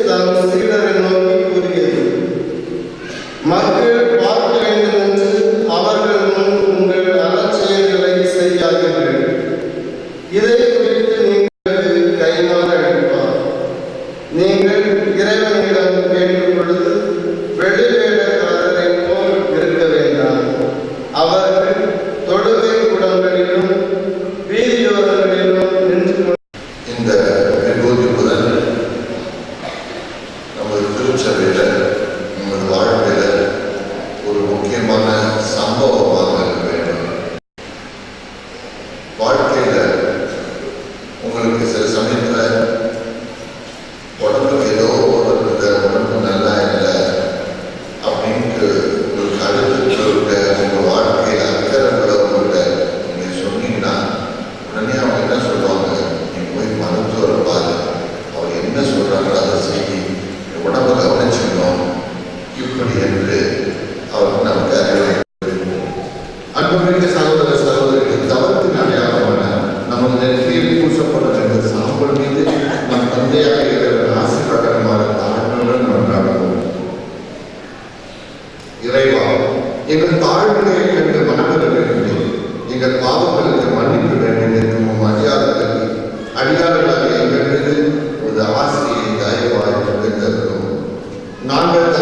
தம் சீடரை நோக்கி கூறியது, மக்கள் பார்க்க வேண்டும் என்று அவர்கள் முன் உங்கள் அலட்சியங்களை செய்யாதீர்கள். இதை குறித்து நீங்கள் கைமாறு அளிப்பார். நீங்கள் இறைவனிடம் கேட்கும் பொழுது வெளிவேடக்காரரை போல் இருக்க வேண்டாம். அவர்கள் தொழுகை கூடங்களிலும் வீதியோரங்களிலும் நின்று இந்த விபூதி புதன் நமது திருச்சபையில் நமது வாழ்க்கையில் ஒரு முக்கியமான சம்பவமாக இருக்க வேண்டும். வாழ்க்கையில் உங்களுக்கு சில சமயத்தில் உடம்புக்கு ஏதோ போடுறது, உடம்பு நல்லா இல்லை அப்படின்ட்டு உங்களுக்கு அழுத்தத்தோட உங்கள் வாழ்க்கையில் அக்கறைகளை உங்கள்கிட்ட நீங்கள் சொன்னீங்கன்னா உடனே அவங்க என்ன சொல்லுவாங்க, நீ போய் மருத்துவரை பாரு, அவர் என்ன சொல்கிறாங்களோ அதை செய்தி உடம்பை கவனிச்சுக்கணும் இப்படி என்று அவர் நமக்கு அறிவுரை. அன்புமிக்க சகோதர சகோதரிகள், தவத்தின் அடையாளமான நமது நெற்றியில் பூசப்பட வேண்டிய சாம்பல் மீது நம் தந்தையாக இருக்கிற ஆசீர்வாதமான தாழ்வுடன் கொண்டாடுவோம். இறைவா, எங்கள் தாழ்வுகளை கண்டு மனதில் எங்கள் பாவங்களுக்கு மன்னிப்பு வேண்டும் என்று அடியாளர்களாக எங்கள் மீது ஒரு ஆசிரியை தயவாய் தருகிறோம். நாங்கள்